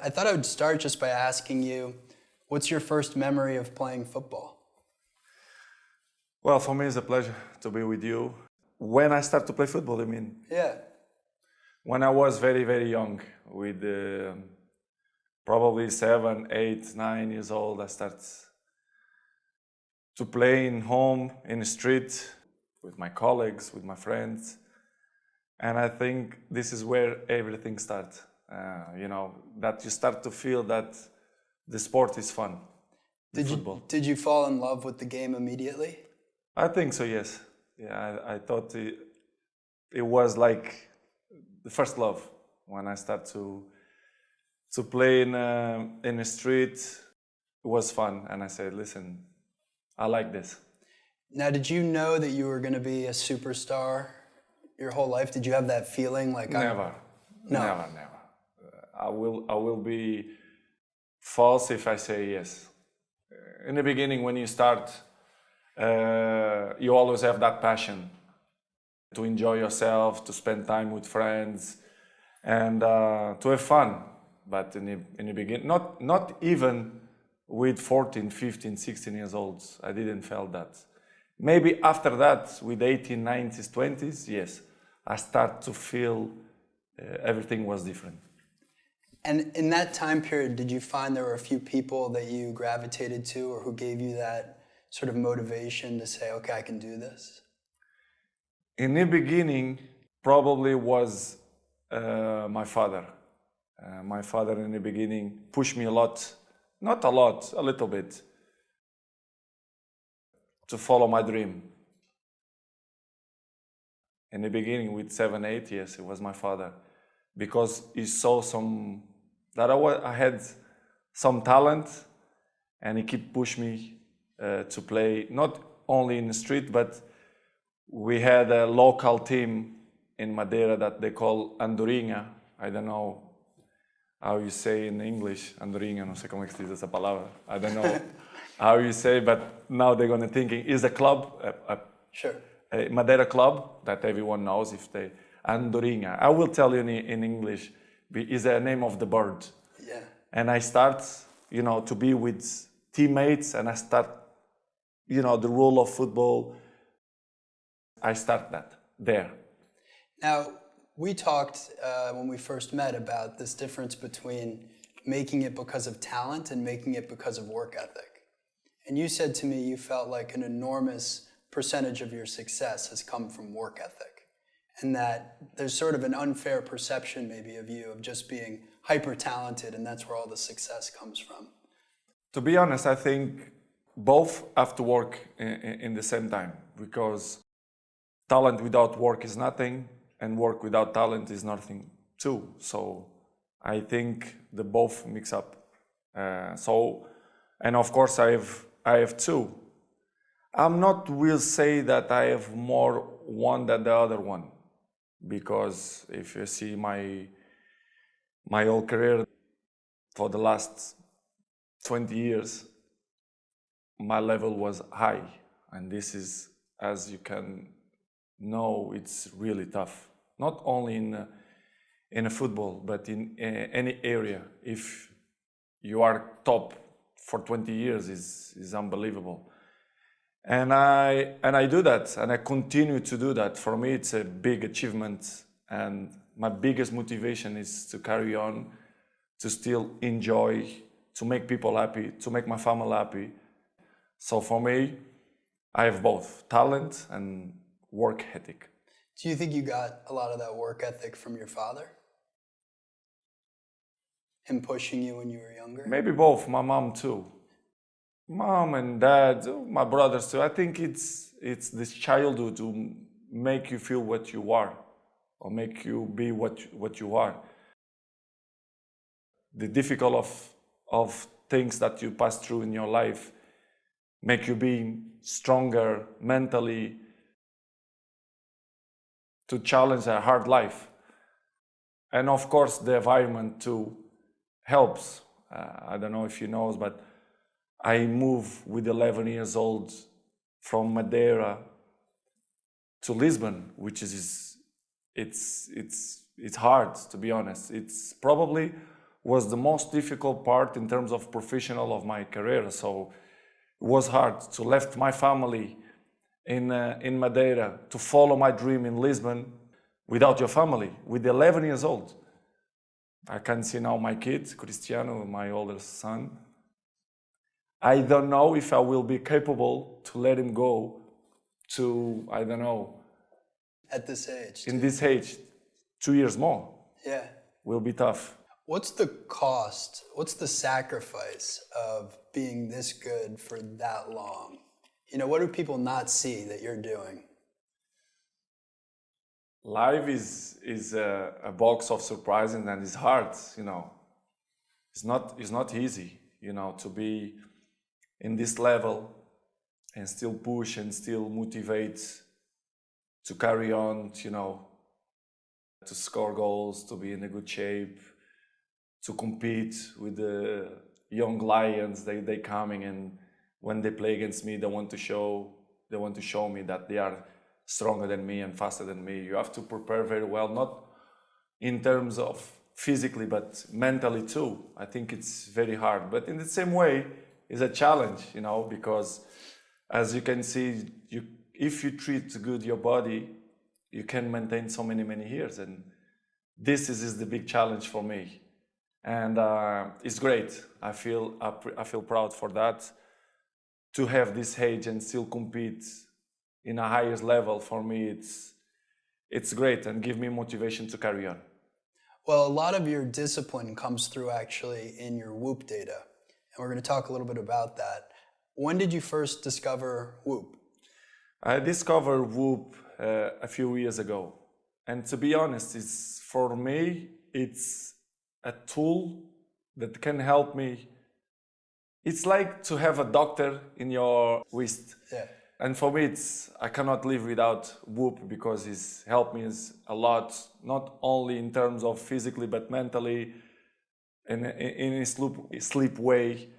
I thought I would start just by asking you, what's your first memory of playing football? Well, for me, it's a pleasure to be with you. When I started to play football, I mean, Yeah. when I was very, very young, with probably 7, 8, 9 years old, I started to play in home, in the street, with my colleagues, with my friends. And I think this is where everything starts. That you start to feel that the sport is fun, football. Did you fall in love with the game immediately? I think so, yes. Yeah, I thought it was like the first love when I started to play in the street. It was fun, and I said, listen, I like this. Now, did you know that you were going to be a superstar your whole life? Did you have that feeling like Never. No. Never. I will be false if I say yes. In the beginning, when you start, you always have that passion to enjoy yourself, to spend time with friends, and to have fun. But in the beginning, not even with 14, 15, 16 years old, I didn't feel that. Maybe after that, with 18, 19s, 20s, yes, I start to feel everything was different. And in that time period, did you find there were a few people that you gravitated to or who gave you that sort of motivation to say, okay, I can do this? In the beginning, probably was my father. My father in the beginning pushed me a lot, not a lot, a little bit, to follow my dream. In the beginning, with 7, 8 years, it was my father, because he saw that I had some talent, and he kept pushing me to play not only in the street, but we had a local team in Madeira that they call Andorinha. I don't know how you say in English, Andorinha, no sé cómo es que se dice esa palabra. I don't know how you say, but now they're going to thinking, is a club, Sure. a Madeira club that everyone knows if they, Andorinha. I will tell you in English, is the name of the bird. Yeah. And I start, to be with teammates, and I start, the rule of football. I start that there. Now, we talked when we first met about this difference between making it because of talent and making it because of work ethic. And you said to me you felt like an enormous percentage of your success has come from work ethic, and that there's sort of an unfair perception maybe of you of just being hyper talented, and that's where all the success comes from. To be honest, I think both have to work in the same time, because talent without work is nothing, and work without talent is nothing too. So I think the both mix up. And of course I have two. I'm not will say that I have more one than the other one, because if you see my whole career for the last 20 years, my level was high, and this is, as you can know, it's really tough. Not only in a football, but in any area. If you are top for 20 years, is unbelievable. And I do that, and I continue to do that. For me, it's a big achievement, and my biggest motivation is to carry on, to still enjoy, to make people happy, to make my family happy. So for me, I have both talent and work ethic. Do you think you got a lot of that work ethic from your father? Him pushing you when you were younger? Maybe both, my mom too. Mom and dad, my brothers too. I think it's this childhood to make you feel what you are, or make you be what you are. The difficult of things that you pass through in your life make you be stronger mentally, to challenge a hard life. And of course, the environment too helps. I don't know if you know, but I moved with 11 years old from Madeira to Lisbon, which is it's hard, to be honest. It's probably was the most difficult part in terms of professional of my career. So it was hard to left my family in Madeira to follow my dream in Lisbon without your family, with 11 years old. I can see now my kid, Cristiano, my oldest son. I don't know if I will be capable to let him go to, I don't know, At this age. in this age, 2 years more. Yeah. Will be tough. What's the cost? What's the sacrifice of being this good for that long? You know, what do people not see that you're doing? Life is a box of surprises and it's hard, you know. It's not easy, you know, to be in this level and still push and still motivate to carry on, you know, to score goals, to be in a good shape, to compete with the young lions. They coming, and when they play against me, they want to show me that they are stronger than me and faster than me. You have to prepare very well, not in terms of physically, but mentally too. I think it's very hard. But in the same way, it's a challenge, you know, because as you can see, if you treat good your body, you can maintain so many years. And this is the big challenge for me. And it's great. I feel proud for that. To have this age and still compete in a highest level, for me, it's great and give me motivation to carry on. Well, a lot of your discipline comes through actually in your Whoop data. And we're going to talk a little bit about that. When did you first discover Whoop? I discovered Whoop a few years ago. And to be honest, for me, it's a tool that can help me. It's like to have a doctor in your wrist. Yeah. And for me, I cannot live without Whoop because it's helped me a lot, not only in terms of physically, but mentally, in a sleep way.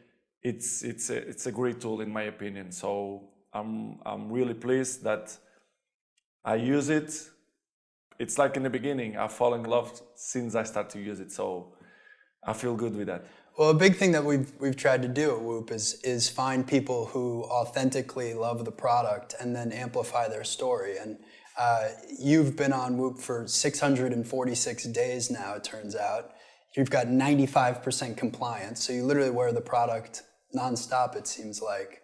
It's a great tool in my opinion. So I'm really pleased that I use it. It's like in the beginning, I fall in love since I start to use it. So I feel good with that. Well, a big thing that we've tried to do at Whoop is find people who authentically love the product and then amplify their story. And you've been on Whoop for 646 days now, it turns out. You've got 95% compliance, so you literally wear the product nonstop, it seems like.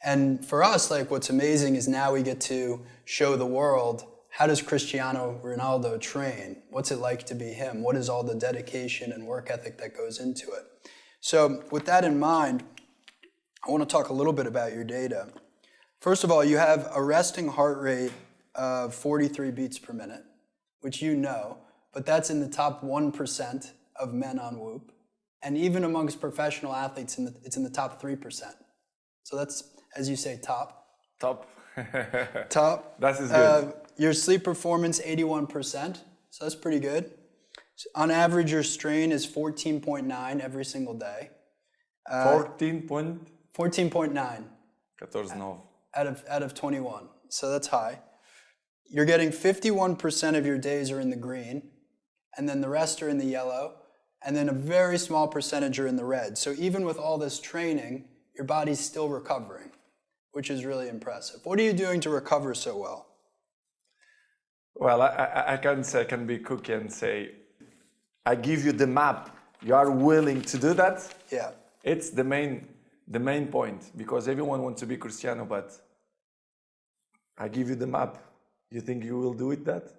And for us, like, what's amazing is now we get to show the world, how does Cristiano Ronaldo train? What's it like to be him? What is all the dedication and work ethic that goes into it? So with that in mind, I want to talk a little bit about your data. First of all, you have a resting heart rate of 43 beats per minute, which you know, but that's in the top 1% of men on Whoop. And even amongst professional athletes, it's in the top 3%. So that's, as you say, top. Top. Top. That is good. Your sleep performance, 81%. So that's pretty good. So on average, your strain is 14.9 every single day. 14.9. 14.9 out of 21. So that's high. You're getting 51% of your days are in the green, and then the rest are in the yellow, and then a very small percentage are in the red. So even with all this training, your body's still recovering, which is really impressive. What are you doing to recover so well? Well, I can be cookie and say, I give you the map. You are willing to do that? Yeah. It's the main point, because everyone wants to be Cristiano, but I give you the map. You think you will do it that?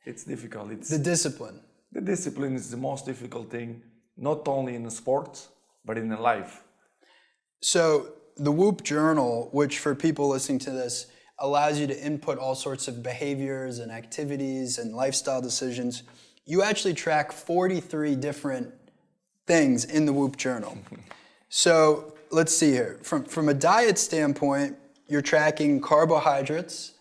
It's difficult. It's the discipline. The discipline is the most difficult thing, not only in sports, but in life. So the Whoop Journal, which for people listening to this, allows you to input all sorts of behaviors and activities and lifestyle decisions. You actually track 43 different things in the Whoop Journal. So let's see here. From a diet standpoint, you're tracking carbohydrates,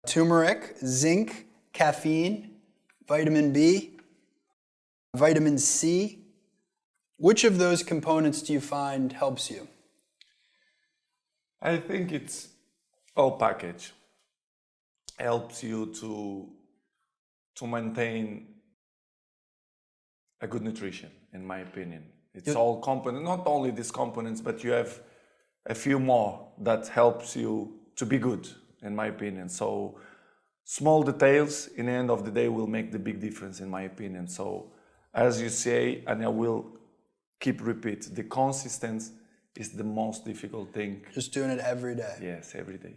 turmeric, zinc, caffeine, vitamin B, vitamin C. Which of those components do you find helps you? I think it's all package. Helps you to maintain a good nutrition, in my opinion. It's all component, not only these components, but you have a few more that helps you to be good, in my opinion. So small details in the end of the day will make the big difference, in my opinion. So as you say, and I will keep repeat, the consistency is the most difficult thing. Just doing it every day. Yes, every day.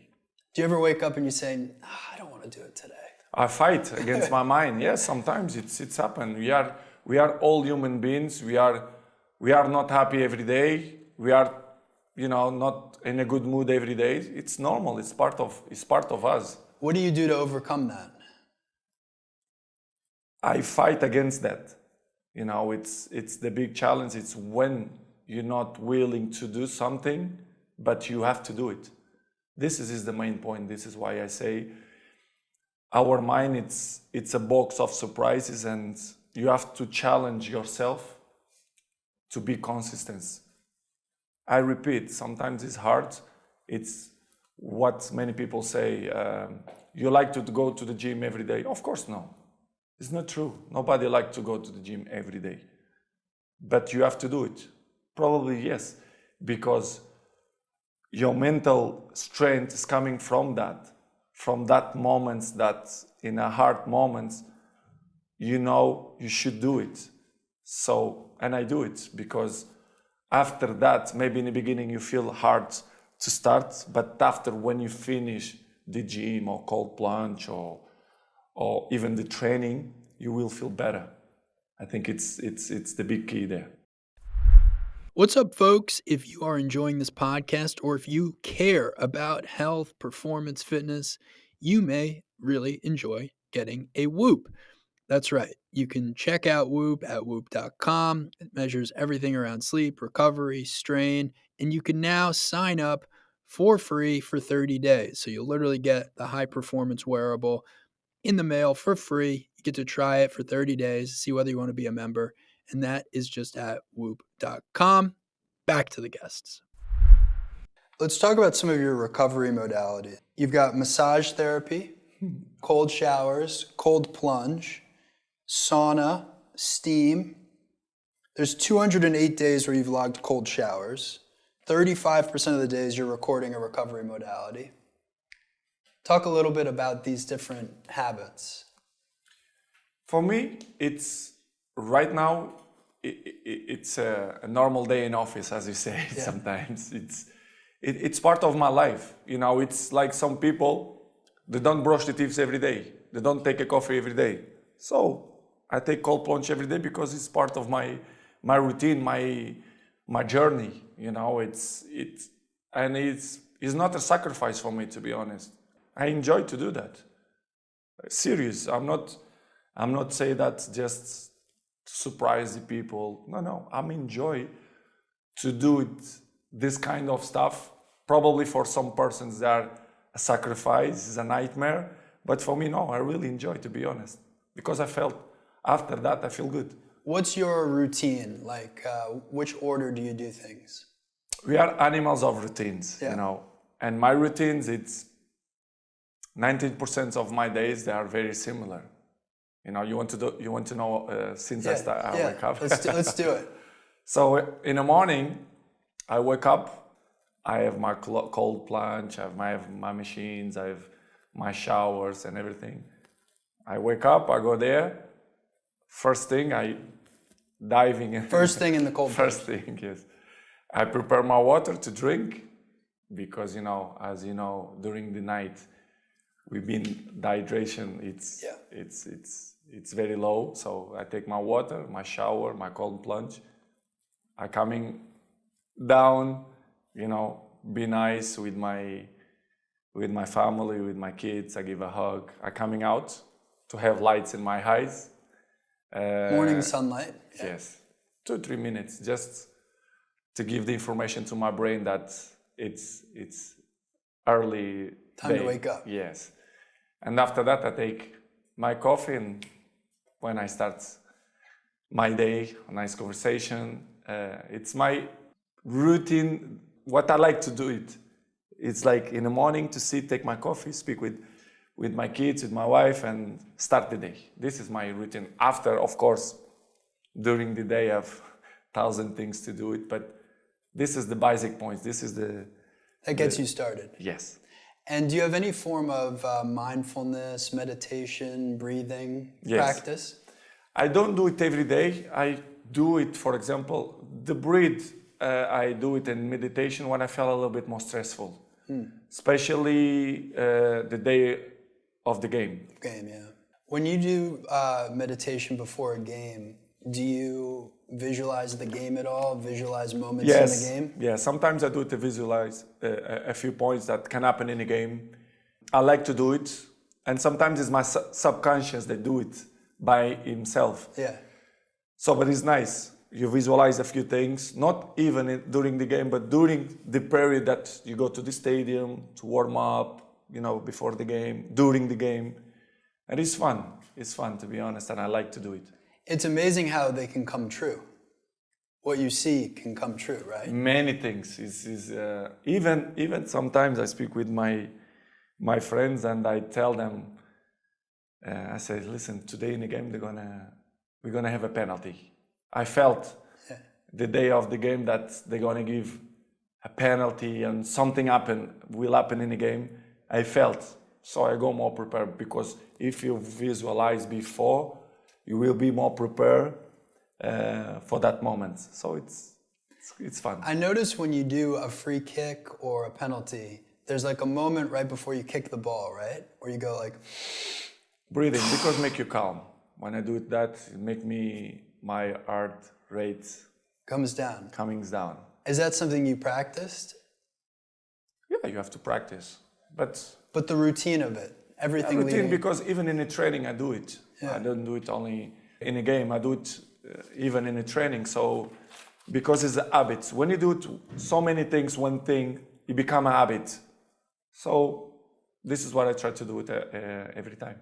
Do you ever wake up and you say, I don't want to do it today? I fight against my mind. Yes, sometimes it's happened. We are all human beings. We are not happy every day. We are, not in a good mood every day. It's normal. It's part of us. What do you do to overcome that? I fight against that. It's the big challenge. It's when you're not willing to do something, but you have to do it. This is the main point. This is why I say our mind, it's a box of surprises, and you have to challenge yourself to be consistent. I repeat, sometimes it's hard. It's what many people say, you like to go to the gym every day. Of course, no. It's not true. Nobody likes to go to the gym every day. But you have to do it. Probably yes, because your mental strength is coming from that moments, that in a hard moments, you should do it. So, and I do it because after that, maybe in the beginning you feel hard to start, but after when you finish the gym or cold plunge or even the training, you will feel better. I think it's the big key there. What's up, folks? If you are enjoying this podcast or if you care about health, performance, fitness, you may really enjoy getting a Whoop. That's right. You can check out Whoop at whoop.com. It measures everything around sleep, recovery, strain, and you can now sign up for free for 30 days. So you'll literally get the high performance wearable in the mail for free. You get to try it for 30 days, see whether you want to be a member. And that is just at whoop.com. Back to the guests. Let's talk about some of your recovery modalities. You've got massage therapy, cold showers, cold plunge, sauna, steam. There's 208 days where you've logged cold showers. 35% of the days you're recording a recovery modality. Talk a little bit about these different habits. For me, it's right now, it's a normal day in office, as you say. Yeah. Sometimes it's part of my life. It's like some people, they don't brush the teeth every day. They don't take a coffee every day. So I take cold plunge every day because it's part of my routine, my journey. It's not a sacrifice for me, to be honest. I enjoy to do that. Serious. I'm not saying that just to surprise the people. No. I'm enjoy to do it, this kind of stuff. Probably for some persons they are a sacrifice, is a nightmare. But for me, no, I really enjoy, to be honest. Because I felt after that, I feel good. What's your routine? Which order do you do things? We are animals of routines, And my routines, it's 19% of my days, they are very similar. You want to know since I wake up? Let's do it. So in the morning, I wake up, I have my cold plunge, I have my machines, I have my showers and everything. I wake up, I go there. First thing, I diving in. First thing in the cold plunge. First thing, yes. I prepare my water to drink because, as you know, during the night, we've been dehydration. It's very low. So I take my water, my shower, my cold plunge. I coming down, be nice with my family, with my kids. I give a hug. I coming out to have lights in my eyes. Morning sunlight. Yeah. Yes, 2-3 minutes just to give the information to my brain that it's early time to wake up. Yes, and after that I take my coffee, and when I start my day, a nice conversation. It's my routine. What I like to do it's like in the morning to sit, take my coffee, speak with my kids, with my wife, and start the day. This is my routine. After, of course, during the day I have 1,000 things to do it, but this is the basic points. This is That gets you started. yes. And do you have any form of mindfulness, meditation, breathing Yes. practice? I don't do it every day. I do it, for example, the breathe, I do it in meditation when I feel a little bit more stressful, especially the day of the game. Game, yeah. When you do meditation before a game, do you visualize the game at all? Visualize moments in the game? Yeah, sometimes I do it to visualize a few points that can happen in a game. I like to do it, and sometimes it's my subconscious that do it by himself. Yeah. So, but it's nice. You visualize a few things, not even during the game, but during the period that you go to the stadium to warm up, before the game, during the game. And it's fun. It's fun, to be honest, and I like to do it. It's amazing how they can come true. What you see can come true, right? Many things. Even sometimes I speak with my friends and I tell them, I say, listen, today in the game we're gonna have a penalty. I felt the day of the game that they're gonna give a penalty and something will happen in the game. I felt, so I go more prepared, because if you visualize before, you will be more prepared for that moment. So it's fun. I notice when you do a free kick or a penalty, there's like a moment right before you kick the ball, right? Where you go like... Breathing, because make you calm. When I do it, make my heart rate Comes down. coming down. Is that something you practiced? Yeah, you have to practice. But the routine of it, everything routine, leading... because even in the training I do it. Yeah. I don't do it only in a game. I do it even in a training. So because it's a habit. When you do it, so many things, one thing, it become a habit. So this is what I try to do every time.